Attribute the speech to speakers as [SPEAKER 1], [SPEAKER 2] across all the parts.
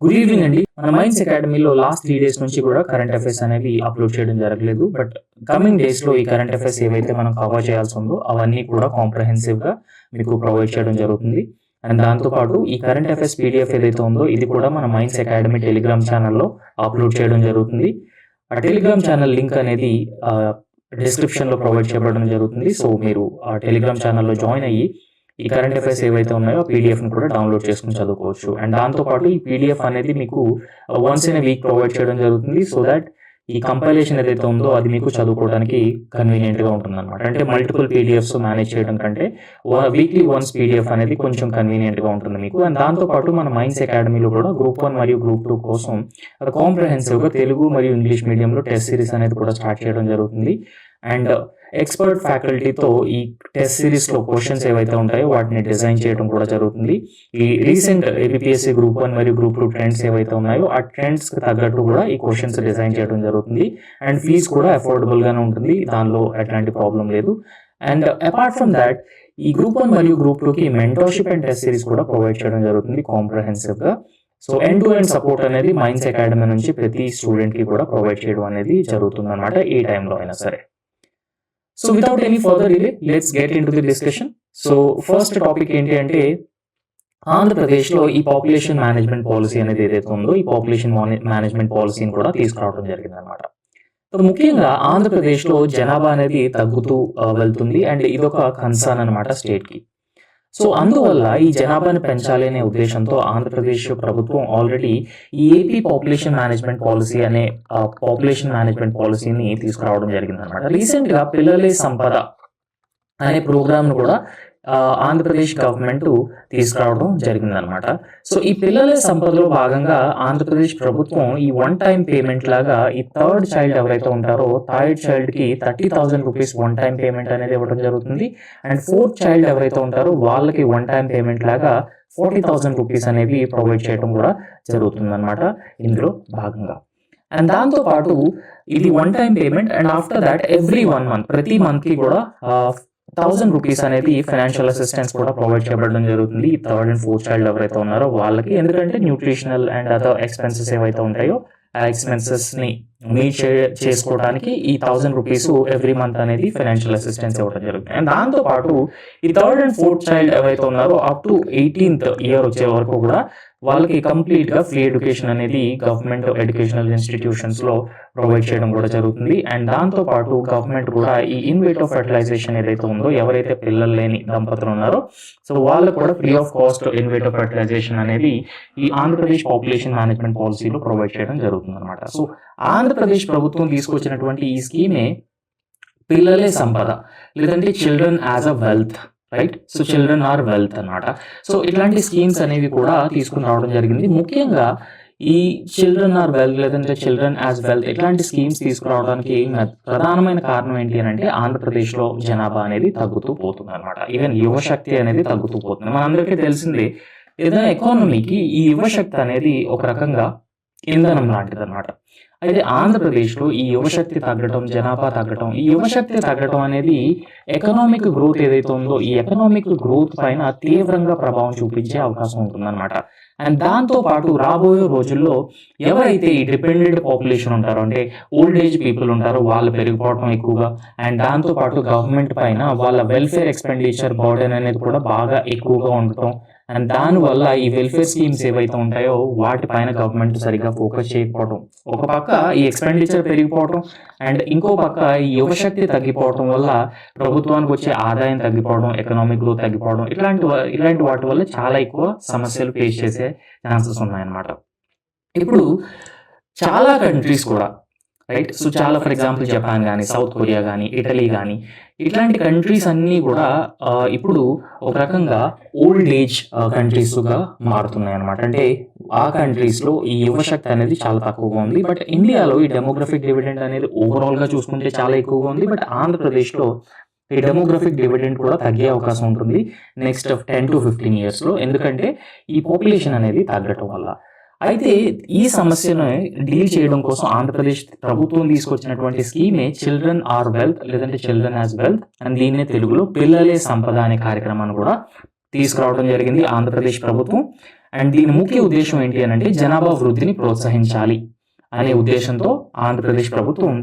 [SPEAKER 1] Good evening అండి. మన minds అకాడమీలో లాస్ట్ 3 డేస్ నుంచి కూడా కరెంట్ అఫైర్స్ అనేవి అప్లోడ్ చేయడం జరగలేదు. బట్ కమింగ్ డేస్‌లో ఈ కరెంట్ అఫైర్స్ ఏవైతే మనం కవర్ చేయాల్సి ఉందో అవన్నీ కూడా కాంప్రహెన్సివ్‌గా మీకు ప్రొవైడ్ చేయడం జరుగుతుంది. అండ్ దాంతో పాటు ఈ కరెంట్ అఫైర్స్ పీడీఎఫ్ ఏదైతే ఉందో ఇది కూడా మన మైండ్స్ అకాడమీ టెలిగ్రామ్ ఛానల్‌లో అప్లోడ్ చేయడం జరుగుతుంది. ఆ టెలిగ్రామ్ ఛానల్ లింక్ అనేది డిస్క్రిప్షన్‌లో ప్రొవైడ్ చేయబడడం జరుగుతుంది. సో మీరు ఆ టెలిగ్రామ్ ఛానల్‌లో జాయిన్ అయ్యి ఈ కరెంట్ అఫైర్స్ ఏవైతే ఉన్నాయో పీడిఎఫ్ని కూడా డౌన్లోడ్ చేసుకుని చదువుకోవచ్చు. అండ్ దాంతోపాటు ఈ పీడిఎఫ్ అనేది మీకు వన్స్ ఇన్ వీక్ ప్రొవైడ్ చేయడం జరుగుతుంది. సో దట్ ఈ కంపైలేషన్ ఏదైతే ఉందో అది మీకు చదువుకోవడానికి కన్వీనియంట్గా ఉంటుంది అనమాట. అంటే మల్టిపుల్ పీడిఎఫ్స్ మేనేజ్ చేయడం కంటే వీక్లీ వన్స్ పీడిఎఫ్ అనేది కొంచెం కన్వీనియంట్గా ఉంటుంది మీకు. అండ్ దాంతోపాటు మన మైండ్స్ అకాడమీలో కూడా గ్రూప్ 1 మరియు గ్రూప్ 2 కోసం కాంప్రహెన్సివ్గా తెలుగు మరియు ఇంగ్లీష్ మీడియంలో టెస్ట్ సిరీస్ అనేది కూడా స్టార్ట్ చేయడం జరుగుతుంది. అండ్ ఎక్స్పర్ట్ ఫ్యాకల్టీతో ఈ టెస్ట్ సిరీస్లో క్వశ్చన్స్ ఏవైతే ఉంటాయో వాటిని డిజైన్ చేయడం కూడా జరుగుతుంది. ఈ రీసెంట్ ఏపీఎస్సీ గ్రూప్ 1 మరియు గ్రూప్ 2 ట్రెండ్స్ ఏవైతే ఉన్నాయో ఆ ట్రెండ్స్కి తగ్గట్టు కూడా ఈ క్వశ్చన్స్ డిజైన్ చేయడం జరుగుతుంది. అండ్ ఫీజు కూడా అఫోర్డబుల్గానే ఉంటుంది, దానిలో ఎట్లాంటి ప్రాబ్లం లేదు. అండ్ అపార్ట్ ఫ్రమ్ దాట్ ఈ గ్రూప్ 1 మరియు గ్రూప్ 2కి మెంటర్షిప్ అండ్ టెస్ట్ సిరీస్ కూడా ప్రొవైడ్ చేయడం జరుగుతుంది కాంప్రహెన్సివ్గా. So end to end support అనేది మైండ్స్ అకాడమీ నుంచి ప్రతి స్టూడెంట్కి కూడా ప్రొవైడ్ చేయడం అనేది జరుగుతుంది అనమాట, ఏ టైంలో అయినా సరే. So without any further delay let's get in to the discussion. So first topic ఏంటి అంటే ఆంధ్రప్రదేశ్లో ఈ పాపులేషన్ మేనేజ్మెంట్ పాలసీ అనేది ఏదైతే ఉందో ఈ పాపులేషన్ మేనేజ్మెంట్ పాలసీని కూడా తీసుకురావడం జరిగింది అనమాట. సో ముఖ్యంగా ఆంధ్రప్రదేశ్లో జనాభా అనేది తగ్గుతూ వెళ్తుంది అండ్ ఇదొక కన్సర్న్ అనమాట స్టేట్కి. సో అందువల్ల ఈ జనాభాను పెంచాలి అనే ఉద్దేశంతో ఆంధ్రప్రదేశ్ ప్రభుత్వం ఆల్రెడీ ఈ ఏపీ పాపులేషన్ మేనేజ్మెంట్ పాలసీ అనే పాపులేషన్ మేనేజ్మెంట్ పాలసీని తీసుకురావడం జరిగింది అనమాట. రీసెంట్గా పిల్లలే సంపద అనే ప్రోగ్రామ్ను కూడా ఆంధ్రప్రదేశ్ గవర్నమెంట్ తీసుకురావడం జరిగిందనమాట. సో ఈ పిల్లల సంపదలో భాగంగా ఆంధ్రప్రదేశ్ ప్రభుత్వం ఈ వన్ టైం పేమెంట్ లాగా ఈ థర్డ్ చైల్డ్ ఎవరైతే ఉంటారో థర్డ్ చైల్డ్కి 30,000 రూపీస్ వన్ టైం పేమెంట్ అనేది ఇవ్వడం జరుగుతుంది. అండ్ ఫోర్త్ చైల్డ్ ఎవరైతే ఉంటారో వాళ్ళకి వన్ టైం పేమెంట్ లాగా 40,000 రూపీస్ అనేవి ప్రొవైడ్ చేయడం కూడా జరుగుతుంది అనమాట ఇందులో భాగంగా. అండ్ దాంతోపాటు ఇది one time payment and after that every 1 month ప్రతి మంత్కి కూడా 1,000 రూపీస్ అనేది ఫైనాన్షియల్ అసిస్టెన్స్ కూడా ప్రొవైడ్ చేయబడడం జరుగుతుంది ఈ థర్డ్ అండ్ ఫోర్త్ చైల్డ్ ఎవరైతే ఉన్నారో వాళ్ళకి. ఎందుకంటే న్యూట్రిషనల్ అండ్ అదర్ ఎక్స్పెన్సెస్ ఏవైతే ఉంటాయో ఆ ఎక్స్పెన్సెస్ని మీట్ చేసుకోవడానికి ఈ 1,000 రూపీస్ ఎవ్రీ మంత్ అనేది ఫైనాన్షియల్ అసిస్టెన్స్ ఇవ్వడం జరుగుతుంది. అండ్ దాంతోపాటు ఈ థర్డ్ అండ్ ఫోర్త్ చైల్డ్ ఎవరైతే ఉన్నారో అప్ టు 18th ఇయర్ వచ్చే వరకు కూడా వాళ్ళకి కంప్లీట్గా ఫ్రీ ఎడ్యుకేషన్ అనేది గవర్నమెంట్ ఎడ్యుకేషనల్ ఇన్స్టిట్యూషన్స్లో ప్రొవైడ్ చేయడం కూడా జరుగుతుంది. అండ్ దాంతోపాటు గవర్నమెంట్ కూడా ఈ ఇన్ విట్రో ఫెర్టిలైజేషన్ ఏదైతే ఉందో ఎవరైతే పిల్లలు లేని దంపతులు ఉన్నారో సో వాళ్ళకు కూడా free of cost in vitro fertilisation అనేది ఈ ఆంధ్రప్రదేశ్ పాపులేషన్ మేనేజ్మెంట్ పాలసీలో ప్రొవైడ్ చేయడం జరుగుతుంది అనమాట. సో ఆంధ్రప్రదేశ్ ప్రభుత్వం తీసుకొచ్చినటువంటి ఈ స్కీమే పిల్లలే సంపద లేదంటే children as a wealth, right? So children are wealth అన్నమాట. సో ఇట్లాంటి స్కీమ్స్ అనేవి కూడా తీసుకుని రావడం జరిగింది. ముఖ్యంగా ఈ చిల్డ్రన్ ఆర్ వెల్త్ లేదంటే చిల్డ్రన్ యాజ్ వెల్త్ ఇట్లాంటి స్కీమ్స్ తీసుకురావడానికి ప్రధానమైన కారణం ఏంటి అని అంటే ఆంధ్రప్రదేశ్లో జనాభా అనేది తగ్గుతూ పోతుంది అనమాట. ఈవెన్ యువశక్తి అనేది తగ్గుతూ పోతుంది. మనందరికీ తెలిసిందే ఏదైనా ఎకానమీకి ఈ యువశక్తి అనేది ఒక రకంగా ఇంధనం లాంటిది అనమాట. అయితే ఆంధ్రప్రదేశ్లో ఈ యువశక్తి తగ్గటం, జనాభా తగ్గటం, ఈ యువశక్తి తగ్గటం అనేది ఎకనామిక్ గ్రోత్ ఏదైతే ఉందో ఈ ఎకనామిక్ గ్రోత్ పైన తీవ్రంగా ప్రభావం చూపించే అవకాశం ఉంటుందన్నమాట. అండ్ దాంతోపాటు రాబోయే రోజుల్లో ఎవరైతే ఈ డిపెండెంట్ పాపులేషన్ ఉంటారో అంటే ఓల్డ్ ఏజ్ పీపుల్ ఉంటారో వాళ్ళు పెరిగిపోవడం ఎక్కువగా అండ్ దాంతోపాటు గవర్నమెంట్ పైన వాళ్ళ వెల్ఫేర్ ఎక్స్పెండిచర్ బర్డెన్ అనేది కూడా బాగా ఎక్కువగా ఉండటం అండ్ దానివల్ల ఈ వెల్ఫేర్ స్కీమ్స్ ఏవైతే ఉంటాయో వాటిపైన గవర్నమెంట్ సరిగ్గా ఫోకస్ చేయకపోవడం, ఒక పక్క ఈ ఎక్స్పెండిచర్ పెరిగిపోవడం అండ్ ఇంకో పక్క ఈ యువశక్తి తగ్గిపోవడం వల్ల ప్రభుత్వానికి వచ్చే ఆదాయం తగ్గిపోవడం, ఎకనామిక్ గ్రోత్ తగ్గిపోవడం ఇలాంటి వాటి వల్ల చాలా ఎక్కువ సమస్యలు ఫేస్ చేసే ఛాన్సెస్ ఉన్నాయన్నమాట. ఇప్పుడు చాలా కంట్రీస్ కూడా రైట్, సో చాలా ఫర్ ఎగ్జాంపుల్ జపాన్ కానీ సౌత్ కొరియా కానీ ఇటలీ కానీ ఇట్లాంటి కంట్రీస్ అన్నీ కూడా ఇప్పుడు ఒక రకంగా ఓల్డ్ ఏజ్ కంట్రీస్గా మారుతున్నాయి అనమాట. అంటే ఆ కంట్రీస్లో ఈ యువశక్తి అనేది చాలా తక్కువగా ఉంది. బట్ ఇండియాలో ఈ డెమోగ్రఫిక్ డివిడెండ్ అనేది ఓవరాల్గా చూసుకుంటే చాలా ఎక్కువగా ఉంది. బట్ ఆంధ్రప్రదేశ్లో ఈ డెమోగ్రఫిక్ డివిడెండ్ కూడా తగ్గే అవకాశం ఉంటుంది నెక్స్ట్ 10 to 15 yearsలో, ఎందుకంటే ఈ పాపులేషన్ అనేది తగ్గటం వల్ల. అయితే ఈ సమస్యను డీల్ చేయడం కోసం ఆంధ్రప్రదేశ్ ప్రభుత్వం తీసుకొచ్చినటువంటి స్కీమే చిల్డ్రన్ ఆర్ వెల్త్ లేదంటే చిల్డ్రన్ యాజ్ వెల్త్ అండ్ దీన్నే తెలుగులో పిల్లలే సంపద అనే కార్యక్రమాన్ని కూడా తీసుకురావడం జరిగింది ఆంధ్రప్రదేశ్ ప్రభుత్వం. అండ్ దీని ముఖ్య ఉద్దేశం ఏంటి అని అంటే జనాభా వృద్ధిని ప్రోత్సహించాలి అనే ఉద్దేశంతో ఆంధ్రప్రదేశ్ ప్రభుత్వం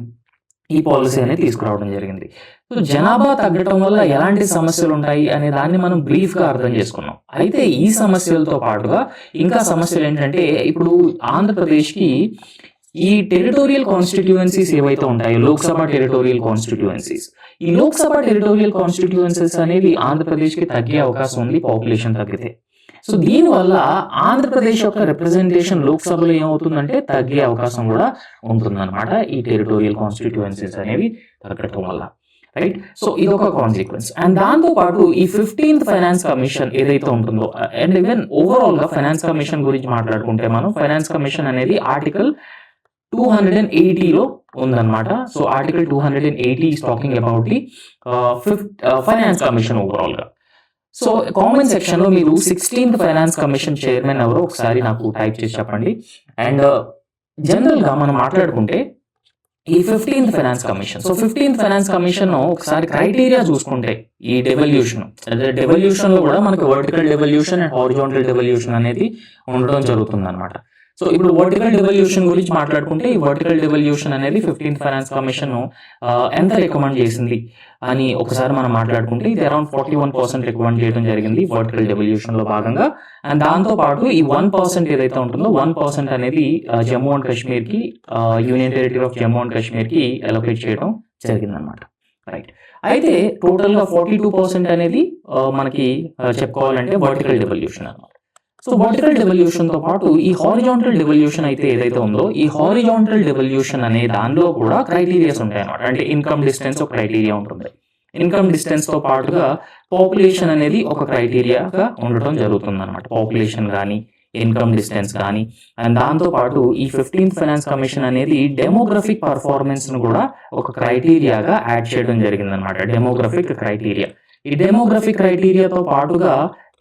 [SPEAKER 1] ఈ పాలసీ అనేది తీసుకురావడం జరిగింది. సో జనాభా తగ్గటం వల్ల ఎలాంటి సమస్యలు ఉంటాయి అనే దాన్ని మనం బ్రీఫ్గా అర్థం చేసుకున్నాం. అయితే ఈ సమస్యలతో పాటుగా ఇంకా సమస్యలు ఏంటంటే ఇప్పుడు ఆంధ్రప్రదేశ్కి ఈ టెరిటోరియల్ కాన్స్టిట్యుయెన్సీస్ ఏవైతే ఉంటాయో లోక్సభ టెరిటోరియల్ కాన్స్టిట్యుయెన్సీస్, ఈ లోక్సభ టెరిటోరియల్ కాన్స్టిట్యుయెన్సీస్ అనేవి ఆంధ్రప్రదేశ్కి తగ్గే అవకాశం ఉంది పాపులేషన్ తగ్గితే. సో దీనివల్ల ఆంధ్రప్రదేశ్ యొక్క రిప్రజెంటేషన్ లోక్సభలో ఏమవుతుందంటే తగ్గే అవకాశం కూడా ఉంటుందన్నమాట ఈ టెరిటోరియల్ కాన్స్టిట్యుయెన్సీస్ అనేవి తగ్గటం వల్ల, రైట్. సో ఇదొక కాన్సిక్వెన్స్. అండ్ దాంతో పాటు ఈ 15th ఫైనాన్స్ కమిషన్ ఏదైతే ఉంటుందో, అండ్ ఈవెన్ ఓవరాల్ గా ఫైనాన్స్ కమిషన్ గురించి మాట్లాడుకుంటే మనం ఫైనాన్స్ కమిషన్ అనేది ఆర్టికల్ 280లో ఉందన్నమాట. So article 280 is talking about the finance commission overall గా. సో కామెంట్ సెక్షన్ లో మీరు 16th ఫైనాన్స్ కమిషన్ చైర్మన్ ఎవరో ఒకసారి నాకు టైప్ చేసి చెప్పండి. అండ్ జనరల్ గా మనం మాట్లాడుకుంటే ఈ 15th finance commission, so 15th finance commission ఒకసారి క్రైటీరియా చూసుకుంటే ఈ డెవల్యూషన్ లో కూడా మనకి vertical devolution and horizontal devolution అనేది ఉండడం జరుగుతుంది అనమాట. సో ఇప్పుడు వర్టికల్ డెవల్యూషన్ గురించి మాట్లాడుకుంటే ఈ వర్టికల్ డెవల్యూషన్ అనేది 15th ఫైనాన్స్ కమిషన్ ఎంత రికమెండ్ చేసింది అని ఒకసారి మనం మాట్లాడుకుంటే ఇది అరౌండ్ 41% రికమెండ్ చేయడం జరిగింది వర్టికల్ డెవల్యూషన్ లో భాగంగా. అండ్ దాంతో పాటు ఈ 1% ఏదైతే ఉంటుందో 1% అనేది జమ్మూ అండ్ కాశ్మీర్ కి, union territory of Jammu and Kashmir కి అలొకేట్ చేయడం జరిగింది అనమాట, రైట్. అయితే టోటల్ గా 42% అనేది మనకి చెప్పుకోవాలంటే వర్టికల్ డెవల్యూషన్ అనమాట. సో వర్టికల్ డెవల్యూషన్ తో పాటు ఈ హారిజాంటల్ డెవల్యూషన్ అయితే ఏదైతే ఉందో ఈ హారిజాంటల్ డెవల్యూషన్ అనే దానిలో కూడా క్రైటీరియాస్ ఉంటాయి అన్నమాట. అంటే ఇన్కమ్ డిస్టెన్స్ ఒక క్రైటీరియా ఉంటుంది. ఇన్కమ్ డిస్టెన్స్ తో పాటుగా పాపులేషన్ అనేది ఒక క్రైటీరియాగా ఉండటం జరుగుతుంది అనమాట. పాపులేషన్ కానీ ఇన్కమ్ డిస్టెన్స్ కానీ. అండ్ దాంతో పాటు ఈ 15th ఫైనాన్స్ కమిషన్ అనేది డెమోగ్రఫిక్ పర్ఫార్మెన్స్ ను కూడా ఒక క్రైటీరియాగా యాడ్ చేయడం జరిగింది అనమాట. Demographic criteria. ఈ డెమోగ్రఫిక్ క్రైటీరియాతో పాటుగా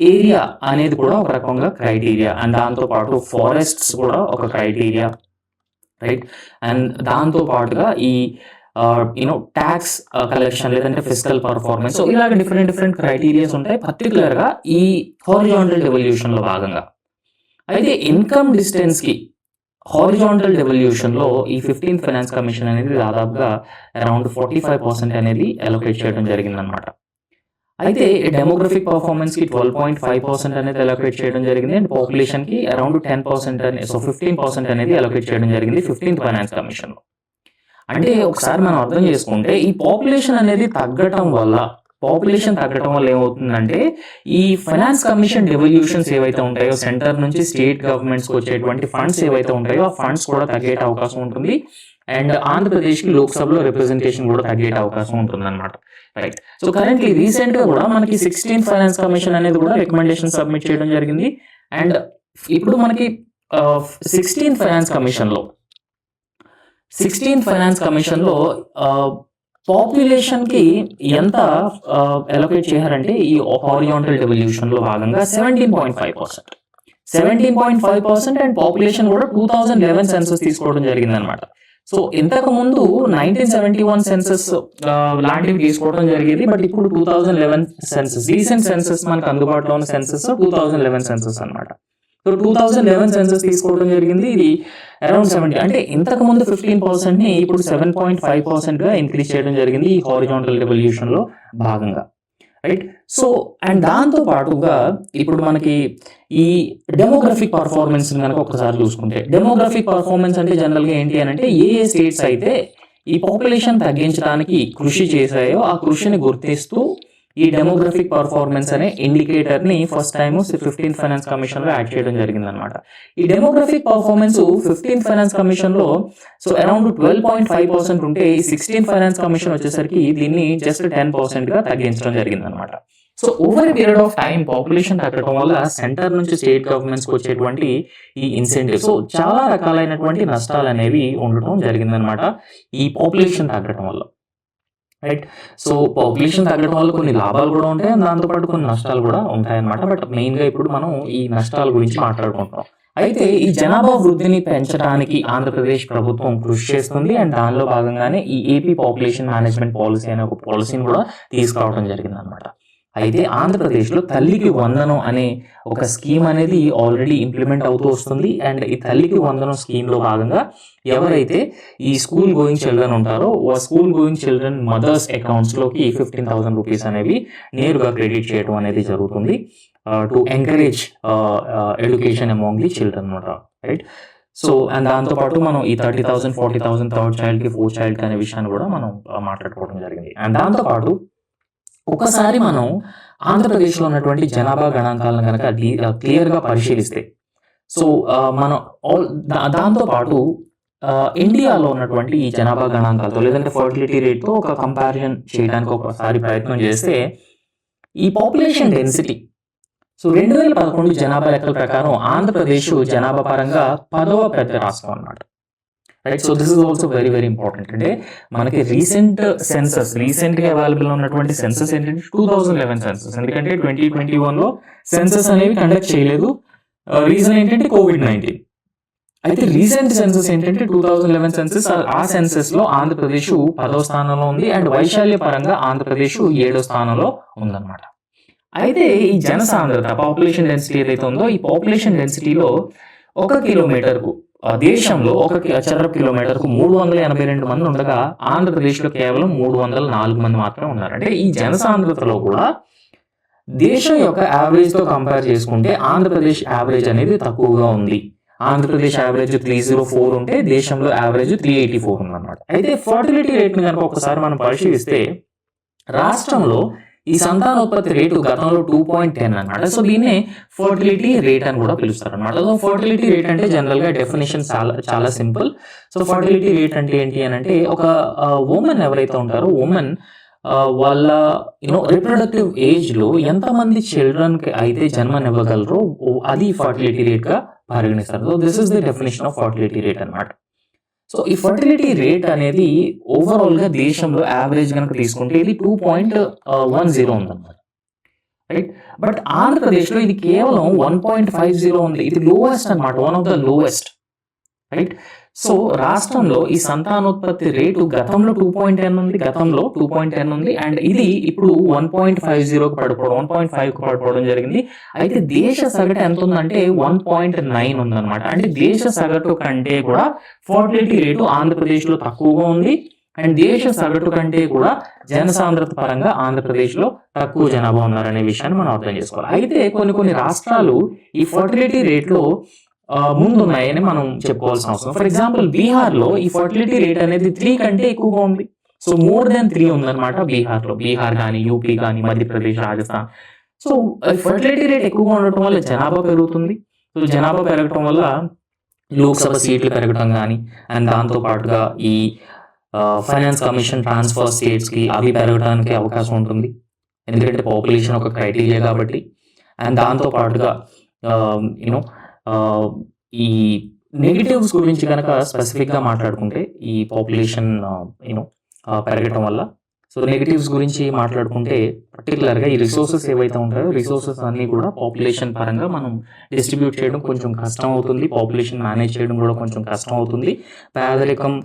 [SPEAKER 1] ఏరియా అనేది కూడా ఒక రకంగా క్రైటీరియా. అండ్ దాంతో పాటు ఫారెస్ట్స్ కూడా ఒక క్రైటీరియా, రైట్. అండ్ దాంతో పాటుగా ఈ ట్యాక్స్ కలెక్షన్ లేదంటే ఫిజికల్ పర్ఫార్మెన్స్, సో ఇలాగ డిఫరెంట్ క్రైటీరియాస్ ఉంటాయి పర్టికులర్ గా ఈ హారిజాంటల్ డెవల్యూషన్ లో భాగంగా. అయితే ఇన్కమ్ డిస్టెన్స్ కి హారిజాంటల్ డెవల్యూషన్ లో ఈ 15th ఫైనాన్స్ కమిషన్ అనేది దాదాపుగా అరౌండ్ 45% అనేది అలొకేట్ చేయడం జరిగింది అనమాట. అయితే డెమోగ్రఫిక్ పర్ఫార్మెన్స్ కి 12.5% అనేది అలొకేట్ చేయడం జరిగింది. అండ్ పాపులేషన్ కి అరౌండ్ 10% అనేది, సో 15% అనేది అలొకేట్ చేయడం జరిగింది 15th ఫైనాన్స్ కమిషన్ లో. అంటే ఒకసారి మనం అర్థం చేసుకుంటే ఈ పాపులేషన్ అనేది తగ్గటం వల్ల ఏమవుతుందంటే ఈ ఫైనాన్స్ కమిషన్ డెవల్యూషన్స్ ఏవైతే ఉంటాయో సెంటర్ నుంచి స్టేట్ గవర్నమెంట్స్ కి వచ్చేటువంటి ఫండ్స్ ఏవైతే ఉంటాయో ఆ ఫండ్స్ కూడా తగ్గే అవకాశం ఉంటుంది. అండ్ ఆంధ్రప్రదేశ్ కి లోక్సభలో రిప్రజెంటేషన్ కూడా తగ్గే అవకాశం ఉంటుంది అనమాట, రైట్. సో కరెంట్లీ రీసెంట్ గా కూడా మనకి 16th ఫైనాన్స్ కమిషన్ అనేది కూడా రికమెండేషన్ సబ్మిట్ చేయడం జరిగింది. అండ్ ఇప్పుడు మనకి 16th ఫైనాన్స్ కమిషన్ లో పాపులేషన్ కి ఎంత అలొకేట్ చేశారంటే ఈ హారిజాంటల్ డెవల్యూషన్ లో భాగంగా 17.5% అండ్ పాపులేషన్ కూడా 2011 సెన్సస్ తీసుకోవడం జరిగింది అనమాట. సో ఇంతకు ముందు 1971 సెన్సస్ లాంటివి తీసుకోవడం జరిగేది, బట్ ఇప్పుడు 2011 సెన్సస్, రీసెంట్ సెన్సస్ మనకు అందుబాటులో ఉన్న సెన్సస్ 2011 సెన్సస్ అనమాట. సో 2011 సెన్సస్ తీసుకోవడం జరిగింది. ఇది అరౌండ్ 70, అంటే ఇంతకు ముందు 15% ని ఇప్పుడు 7.5% గా ఇంక్రీజ్ చేయడం జరిగింది ఈ హారిజాంటల్ డెవల్యూషన్ లో భాగంగా, రైట్. సో అండ్ దాంతో పాటుగా ఇప్పుడు మనకి ఈ డెమోగ్రఫిక్ పర్ఫార్మెన్స్ కనుక ఒకసారి చూసుకుంటే, డెమోగ్రఫిక్ పర్ఫార్మెన్స్ అంటే జనరల్ గా ఏంటి అని అంటే ఏ స్టేట్స్ అయితే ఈ పాపులేషన్ తగ్గించడానికి కృషి చేశాయో ఆ కృషిని గుర్తిస్తూ ఈ డెమోగ్రఫిక్ పర్ఫార్మెన్స్ అనే ఇండికేటర్ ని first time 15th finance commission లో యాడ్ చేయడం జరిగింది అనమాట. ఈ demographic performance 15th finance commission లో సో అరౌండ్ 12.5% ఉంటే ఈ 16th ఫైనాన్స్ కమిషన్ వచ్చేసరికి దీన్ని జస్ట్ 10% గా తగ్గించడం జరిగింది అనమాట. So over a period of time population తగ్గడం వల్ల సెంటర్ నుంచి స్టేట్ గవర్నమెంట్స్ కి వచ్చేటువంటి ఈ ఇన్సెంటివ్, సో చాలా రకాలైనటువంటి నష్టాలు అనేవి ఉండటం జరిగిందనమాట ఈ పాపులేషన్ తగ్గడం వల్ల, రైట్. సో పాపులేషన్ తగ్గడం వల్ల కొన్ని లాభాలు కూడా ఉంటాయి, దాంతోపాటు కొన్ని నష్టాలు కూడా ఉంటాయన్నమాట. బట్ మెయిన్ గా ఇప్పుడు మనం ఈ నష్టాల గురించి మాట్లాడుకుంటున్నాం. అయితే ఈ జనాభా వృద్ధిని పెంచడానికి ఆంధ్రప్రదేశ్ ప్రభుత్వం కృషి చేస్తుంది. అండ్ దానిలో భాగంగానే ఈ ఏపీ పాపులేషన్ మేనేజ్మెంట్ పాలసీ అనే ఒక పాలసీని కూడా తీసుకురావడం జరిగింది అనమాట. అయితే ఆంధ్రప్రదేశ్లో తల్లికి వందనం అనే ఒక స్కీమ్ అనేది ఆల్రెడీ ఇంప్లిమెంట్ అవుతూ వస్తుంది. అండ్ ఈ తల్లికి వందనం స్కీమ్లో భాగంగా ఎవరైతే ఈ స్కూల్ గోయింగ్ చిల్డ్రన్ ఉంటారో స్కూల్ గోయింగ్ చిల్డ్రన్ మదర్స్ అకౌంట్స్లోకి 15,000 రూపీస్ అనేవి నేరుగా క్రెడిట్ చేయడం అనేది జరుగుతుంది to encourage education among the children అనమాట, రైట్. సో అండ్ దాంతోపాటు మనం ఈ 30,000 40,000 థర్డ్ చైల్డ్కి 4th చైల్డ్కి అనే విషయాన్ని కూడా మనం మాట్లాడుకోవడం జరిగింది. అండ్ దాంతోపాటు ఒకసారి మనం ఆంధ్రప్రదేశ్లో ఉన్నటువంటి జనాభా గణాంకాలను కనుక క్లియర్గా పరిశీలిస్తే, సో మనం దాంతోపాటు ఇండియాలో ఉన్నటువంటి ఈ జనాభా గణాంకాలతో లేదంటే ఫర్టిలిటీ రేట్తో ఒక కంపారిజన్ చేయడానికి ఒకసారి ప్రయత్నం చేస్తే ఈ పాపులేషన్ డెన్సిటీ, సో 2011 జనాభా లెక్కల ప్రకారం ఆంధ్రప్రదేశ్ జనాభా పరంగా 10వ పెద్ద రాష్ట్రం అన్నమాట, right. So this is also very very important. అంటే మనకి రీసెంట్గా అవైలబుల్ ఉన్నటువంటి సెన్సస్ ఏంటంటే 2011 సెన్సస్. ఎందుకంటే 2021లో సెన్సస్ అనేవి కండక్ట్ చేయలేదు. రీజన్ ఏంటంటే COVID-19. అయితే రీసెంట్ సెన్సస్ ఏంటంటే 2011 సెన్సస్. ఆ సెన్సస్ లో ఆంధ్రప్రదేశ్ 10వ స్థానంలో ఉంది అండ్ వైశాల్య పరంగా ఆంధ్రప్రదేశ్ 7వ స్థానంలో ఉందన్నమాట. అయితే ఈ జనసాంద్రత పాపులేషన్ డెన్సిటీ ఏదైతే ఉందో ఈ పాపులేషన్ డెన్సిటీలో 1 కిలోమీటర్కు దేశంలో 1 చదరపు కిలోమీటర్కు 382 మంది ఉండగా ఆంధ్రప్రదేశ్లో కేవలం 304 మంది మాత్రమే ఉన్నారు. అంటే ఈ జనసాంద్రతలో కూడా దేశం యొక్క యావరేజ్తో కంపేర్ చేసుకుంటే ఆంధ్రప్రదేశ్ యావరేజ్ అనేది తక్కువగా ఉంది. ఆంధ్రప్రదేశ్ యావరేజ్ 304 ఉంటే దేశంలో యావరేజ్ 384 ఉందన్నమాట. అయితే ఫర్టిలిటీ రేట్ని కనుక ఒకసారి మనం పరిశీలిస్తే రాష్ట్రంలో ఈ సంతానోత్పత్తి రేటు గతంలో 2.10 అన్నమాట. సో దీన్నే ఫర్టిలిటీ రేట్ అని కూడా పిలుస్తారు అనమాట. సో ఫర్టిలిటీ రేట్ అంటే జనరల్గా డెఫినేషన్ చాలా సింపుల్. సో ఫర్టిలిటీ రేట్ అంటే ఏంటి అని అంటే ఒక ఉమెన్ ఎవరైతే ఉంటారో ఉమెన్ వాళ్ళ రిప్రొడక్టివ్ ఏజ్లో ఎంతమంది చిల్డ్రన్కి అయితే జన్మనివ్వగలరో అది ఫర్టిలిటీ రేట్గా పరిగణిస్తారు. So this is the definition of fertility rate అనమాట. సో ఈ ఫర్టిలిటీ రేట్ అనేది ఓవరాల్గా దేశంలో యావరేజ్ కనుక తీసుకుంటే ఇది 2.10 ఉందన్నమాట, రైట్. బట్ ఆంధ్రప్రదేశ్లో ఇది కేవలం 1.50 ఉంది. ఇది లోవెస్ట్ అనమాట, one of the lowest, right. So రాష్ట్రంలో ఈ సంతానోత్పత్తి రేటు గతంలో 2.10 ఉంది అండ్ ఇది ఇప్పుడు 1.50కు పడిపోవడం 1.5కు పడిపోవడం జరిగింది. అయితే దేశ సగటు ఎంత ఉందంటే 1.9 ఉందన్నమాట. అంటే దేశ సగటు కంటే కూడా ఫర్టిలిటీ రేటు ఆంధ్రప్రదేశ్లో తక్కువగా ఉంది అండ్ దేశ సగటు కంటే కూడా జనసాంద్రత పరంగా ఆంధ్రప్రదేశ్లో తక్కువ జనాభా ఉన్నారనే విషయాన్ని మనం అర్థం చేసుకోవాలి. అయితే కొన్ని రాష్ట్రాలు ఈ ఫర్టిలిటీ రేట్లో ముందున్నాయని మనం చెప్పుకోవాల్సిన అవసరం. ఫర్ ఎగ్జాంపుల్ బీహార్లో ఈ ఫర్టిలిటీ రేట్ అనేది 3 కంటే ఎక్కువగా ఉంది. సో మోర్ దెన్ 3 ఉందన్నమాట బీహార్ కానీ యూపీ కానీ Madhya Pradesh Rajasthan. So fertility rate ఎక్కువగా ఉండటం వల్ల జనాభా పెరుగుతుంది. సో జనాభా పెరగటం వల్ల లోక్సభ సీట్లు పెరగటం కానీ అండ్ దాంతోపాటుగా ఈ ఫైనాన్స్ కమిషన్ ట్రాన్స్ఫర్ స్టేట్స్కి అవి పెరగడానికి అవకాశం ఉంటుంది. ఎందుకంటే పాపులేషన్ ఒక క్రైటీరియా కాబట్టి. అండ్ దాంతోపాటుగా ఈ నెగిటివ్స్ గురించి కనుక స్పెసిఫిక్గా మాట్లాడుకుంటే ఈ పాపులేషన్ పెరగటం వల్ల సో నెగిటివ్స్ గురించి మాట్లాడుకుంటే పర్టికులర్గా ఈ రిసోర్సెస్ ఏవైతే ఉంటాయో రిసోర్సెస్ అన్నీ కూడా పాపులేషన్ పరంగా మనం డిస్ట్రిబ్యూట్ చేయడం కొంచెం కష్టం అవుతుంది. పాపులేషన్ మేనేజ్ చేయడం కూడా కొంచెం కష్టం అవుతుంది. పేదరికం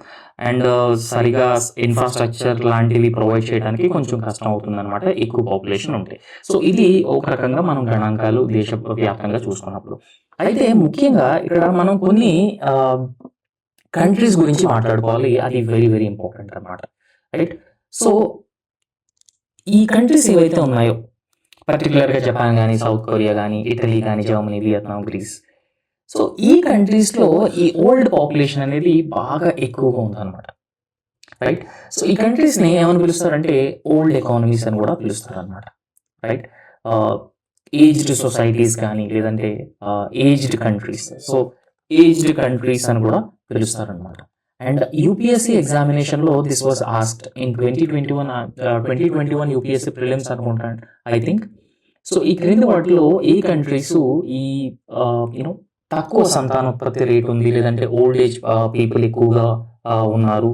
[SPEAKER 1] అండ్ సరిగా ఇన్ఫ్రాస్ట్రక్చర్ లాంటివి ప్రొవైడ్ చేయడానికి కొంచెం కష్టం అవుతుంది అనమాట ఎక్కువ పాపులేషన్ ఉంటే. సో ఇది ఒక రకంగా మనం గణాంకాలు దేశవ్యాప్తంగా చూసుకున్నప్పుడు. అయితే ముఖ్యంగా ఇక్కడ మనం కొన్ని కంట్రీస్ గురించి మాట్లాడుకోవాలి. అది వెరీ వెరీ ఇంపార్టెంట్ అనమాట, రైట్. సో ఈ కంట్రీస్ ఏవైతే ఉన్నాయో పర్టికులర్గా జపాన్ కానీ సౌత్ కొరియా కానీ ఇటలీ కానీ జర్మనీ వియత్నాం గ్రీస్. సో ఈ కంట్రీస్లో ఈ ఓల్డ్ పాపులేషన్ అనేది బాగా ఎక్కువగా ఉందన్నమాట, రైట్. సో ఈ కంట్రీస్ని ఏమని పిలుస్తారంటే ఓల్డ్ ఎకానమీస్ అని కూడా పిలుస్తారు అనమాట, రైట్. ఏజ్డ్ సొసైటీస్ కానీ లేదంటే aged countries. So aged countries అని కూడా పిలుస్తారనమాట. అండ్ యూపీఎస్సీ ఎగ్జామినేషన్లో this was asked in 2021 UPSC prelims అనుకుంటాను ఐ థింక్. సో ఈ క్రింది వాటిలో ఏ కంట్రీస్ ఈ తక్కువ సంతానోత్పత్తి రేట్ ఉంది లేదంటే ఓల్డ్ ఏజ్ పీపుల్ ఎక్కువగా ఉన్నారు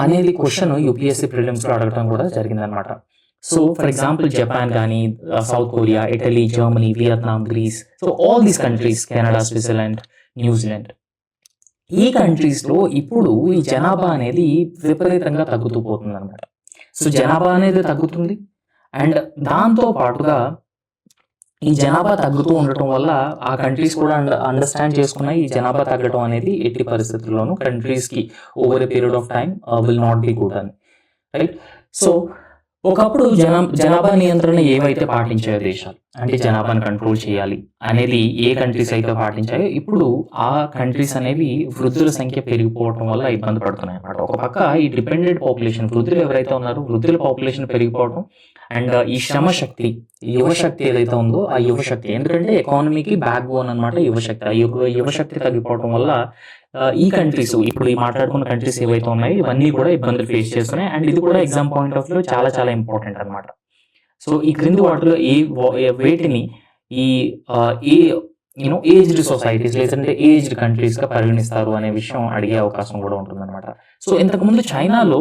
[SPEAKER 1] అనేది క్వశ్చన్ యూపీఎస్సీ ప్రిలిమ్స్లో అడగడం కూడా జరిగిందనమాట. సో ఫర్ ఎగ్జాంపుల్ జపాన్ కానీ South Korea Italy Germany Vietnam Greece. So all these countries Canada Switzerland New Zealand ఈ కంట్రీస్లో ఇప్పుడు ఈ జనాభా అనేది విపరీతంగా తగ్గుతూ పోతుంది అనమాట. సో జనాభా అనేది తగ్గుతుంది అండ్ దాంతో పాటుగా ఈ జనాభా తగ్గుతూ ఉండటం వల్ల ఆ కంట్రీస్ కూడా అండర్స్టాండ్ చేసుకున్న ఈ జనాభా తగ్గడం అనేది ఎట్టి పరిస్థితుల్లోనూ కంట్రీస్కి over a period of time will not be good అని, రైట్. సో ఒకప్పుడు జనాభా నియంత్రణ ఏవైతే పాటించాయో దేశాలు, అంటే జనాభాను కంట్రోల్ చేయాలి అనేది ఏ కంట్రీస్ అయితే పాటించాయో, ఇప్పుడు ఆ కంట్రీస్ అనేవి వృద్ధుల సంఖ్య పెరిగిపోవడం వల్ల ఇబ్బంది పడుతున్నాయి అన్నమాట. ఒక పక్క ఈ డిపెండెంట్ పాపులేషన్, వృద్ధులు ఎవరైతే ఉన్నారో వృద్ధుల పాపులేషన్ పెరిగిపోవడం, అండ్ ఈ శ్రమశక్తి, యువశక్తి ఏదైతే ఉందో ఆ యువశక్తి, ఎందుకంటే ఎకానమీకి బ్యాక్ బోన్ అనమాట యువశక్తి. ఆ యువశక్తి తగ్గిపోవడం వల్ల ఈ కంట్రీస్, ఇప్పుడు ఈ మాట్లాడుకున్న కంట్రీస్ ఏవైతే ఉన్నాయో ఇవన్నీ కూడా ఇబ్బందులు ఫేస్ చేస్తున్నాయి. అండ్ ఇది కూడా ఎగ్జామ్ పాయింట్ ఆఫ్ వ్యూ చాలా చాలా ఇంపార్టెంట్ అనమాట. సో ఈ క్రింది వాటిలో వేటిని ఈ ఏజ్డ్ సొసైటీస్ లేదంటే ఏజ్డ్ కంట్రీస్ గా పరిగణిస్తారు అనే విషయం అడిగే అవకాశం కూడా ఉంటుందన్నమాట. సో ఇంతకుముందు చైనాలో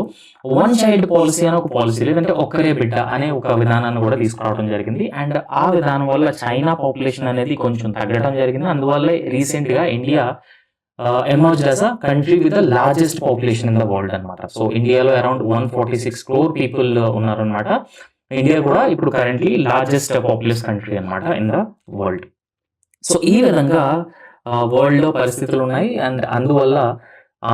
[SPEAKER 1] వన్ చైల్డ్ పాలసీ అనే ఒక పాలసీ, లేదంటే ఒక్కరే బిడ్డ అనే ఒక విధానాన్ని కూడా తీసుకురావడం జరిగింది. అండ్ ఆ విధానం వల్ల చైనా పాపులేషన్ అనేది కొంచెం తగ్గడం జరిగింది. అందువల్ల రీసెంట్ గా India emerged as a country with the largest population in the world అనమాట. సో ఇండియాలో అరౌండ్ 146 crore పీపుల్ ఉన్నారు అనమాట. ఇండియా కూడా ఇప్పుడు కరెంట్లీ లార్జెస్ట్ పాపులస్ కంట్రీ అనమాట ఇన్ ద వరల్డ్. సో ఈ విధంగా వరల్డ్ లో పరిస్థితులు ఉన్నాయి. అండ్ అందువల్ల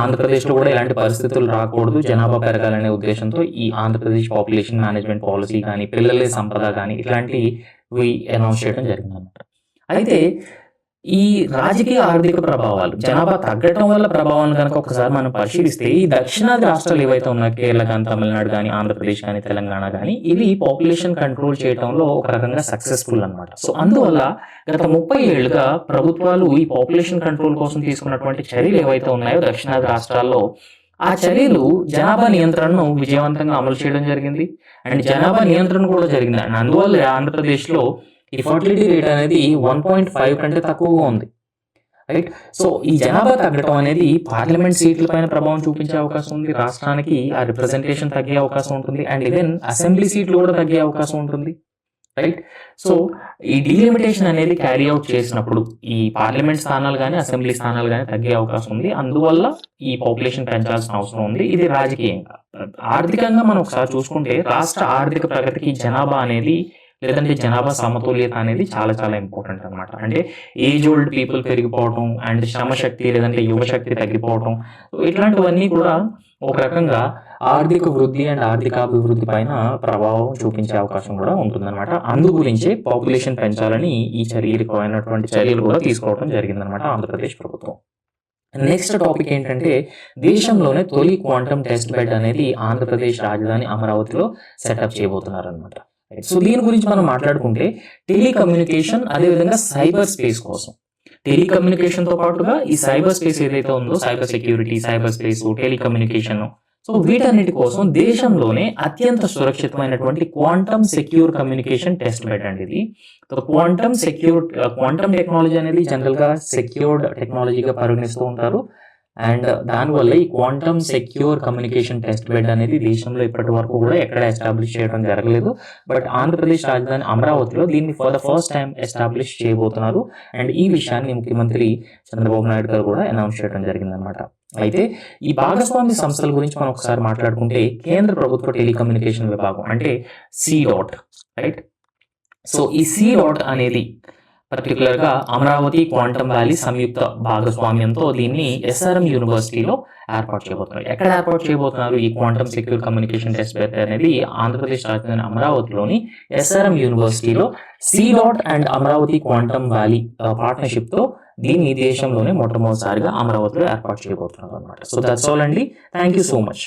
[SPEAKER 1] ఆంధ్రప్రదేశ్లో కూడా ఇలాంటి పరిస్థితులు రాకూడదు, జనాభా పెరగాలనే ఉద్దేశంతో ఈ ఆంధ్రప్రదేశ్ పాపులేషన్ మేనేజ్మెంట్ పాలసీ కానీ, పిల్లలే సంపద కానీ ఇట్లాంటివి అనౌన్స్ చేయడం జరిగింది అనమాట. అయితే ఈ రాజకీయ ఆర్థిక ప్రభావాలు, జనాభా తగ్గడం వల్ల ప్రభావాలను కనుక ఒకసారి మనం పరిశీలిస్తే, ఈ దక్షిణాది రాష్ట్రాలు ఏవైతే ఉన్నాయి, కేరళ కానీ, తమిళనాడు కానీ, ఆంధ్రప్రదేశ్ కానీ, తెలంగాణ కానీ, ఇవి పాపులేషన్ కంట్రోల్ చేయడంలో ఒక రకంగా సక్సెస్ఫుల్ అనమాట. సో అందువల్ల గత 30 ఏళ్లుగా ప్రభుత్వాలు ఈ పాపులేషన్ కంట్రోల్ కోసం తీసుకున్నటువంటి చర్యలు ఏవైతే ఉన్నాయో దక్షిణాది రాష్ట్రాల్లో, ఆ చర్యలు జనాభా నియంత్రణను విజయవంతంగా అమలు చేయడం జరిగింది. అండ్ జనాభా నియంత్రణ కూడా జరిగింది. అండ్ అందువల్ల ఆంధ్రప్రదేశ్లో ఈ ఫర్టిలిటీ రేట్ అనేది 1.5 కంటే తక్కువగా ఉంది, రైట్. సో ఈ జనాభా తగ్గడం అనేది పార్లమెంట్ సీట్ల పైన ప్రభావం చూపించే అవకాశం ఉంది, రాష్ట్రానికి ఆ రిప్రజెంటేషన్ తగ్గే అవకాశం ఉంటుంది, అండ్ ఈవెన్ అసెంబ్లీ సీట్లు కూడా తగ్గే అవకాశం ఉంటుంది, రైట్. సో ఈ డీలిమిటేషన్ అనేది క్యారీ అవుట్ చేసినప్పుడు ఈ పార్లమెంట్ స్థానాలు కానీ, అసెంబ్లీ స్థానాలు కానీ తగ్గే అవకాశం ఉంది. అందువల్ల ఈ పాపులేషన్ పెంచాల్సిన అవసరం ఉంది. ఇది రాజకీయంగా. ఆర్థికంగా మనం ఒకసారి చూసుకుంటే రాష్ట్ర ఆర్థిక ప్రగతికి జనాభా అనేది, లేదంటే జనాభా సమతుల్యత అనేది చాలా చాలా ఇంపార్టెంట్ అనమాట. అంటే ఏజ్ ఓల్డ్ పీపుల్ పెరిగిపోవడం, అండ్ శ్రమశక్తి లేదంటే యువశక్తి తగ్గిపోవడం, ఇట్లాంటివన్నీ కూడా ఒక రకంగా ఆర్థిక వృద్ధి అండ్ ఆర్థికాభివృద్ధి పైన ప్రభావం చూపించే అవకాశం కూడా ఉంటుందన్నమాట. అందు గురించే పాపులేషన్ పెంచాలని ఈ చర్యలైనటువంటి చర్యలు కూడా తీసుకోవడం జరిగిందనమాట ఆంధ్రప్రదేశ్ ప్రభుత్వం. నెక్స్ట్ టాపిక్ ఏంటంటే, దేశంలోనే తొలి క్వాంటమ్ టెస్ట్ బెడ్ అనేది ఆంధ్రప్రదేశ్ రాజధాని అమరావతిలో సెటప్ చేయబోతున్నారు అనమాట. సో దీని గురించి మనం మాట్లాడుకుంటే, టెలికమ్యూనికేషన్ అదేవిధంగా సైబర్ స్పేస్ కోసం, టెలికమ్యూనికేషన్ తో పాటుగా ఈ సైబర్ స్పేస్ ఏదైతే ఉందో, cyber security, cyber space, telecommunication, so వీటన్నిటి కోసం దేశంలోనే అత్యంత సురక్షితమైనటువంటి quantum secure communication test bed అండి ఇది. క్వాంటమ్ టెక్నాలజీ అనేది జనరల్ గా సెక్యూర్డ్ టెక్నాలజీగా పరిగణిస్తూ ఉంటారు. అండ్ దానివల్ల ఈ quantum secure communication test bed అనేది దేశంలో ఇప్పటి వరకు కూడా ఎక్కడ ఎస్టాబ్లిష్ చేయడం జరగలేదు. బట్ ఆంధ్రప్రదేశ్ రాజధాని అమరావతిలో దీన్ని for the first time establish చేయబోతున్నారు. అండ్ ఈ విషయాన్ని ముఖ్యమంత్రి చంద్రబాబు నాయుడు గారు కూడా అనౌన్స్ చేయడం జరిగిందనమాట. అయితే ఈ భాగస్వామ్య సంస్థల గురించి మనం ఒకసారి మాట్లాడుకుంటే, కేంద్ర ప్రభుత్వ టెలికమ్యూనికేషన్ విభాగం అంటే C.DOT, రైట్. సో ఈ C.DOT అనేది పర్టికులర్ గా అమరావతి క్వాంటమ్ వ్యాలీ సంయుక్త భాగస్వామ్యంతో దీన్ని SRM యూనివర్సిటీలో ఏర్పాటు చేయబోతున్నారు. ఎక్కడ ఏర్పాటు చేయబోతున్నారు ఈ quantum secure communication test bed అనేది? ఆంధ్రప్రదేశ్ రాజధాని అమరావతిలోని SRM యూనివర్సిటీలో C.DOT and Amaravati quantum valley partnership తో దీన్ని దేశంలోనే మొట్టమొదటిసారిగా అమరావతిలో ఏర్పాటు చేయబోతున్నారు అనమాట. సో దట్స్ ఆల్ అండి. Thank you so much.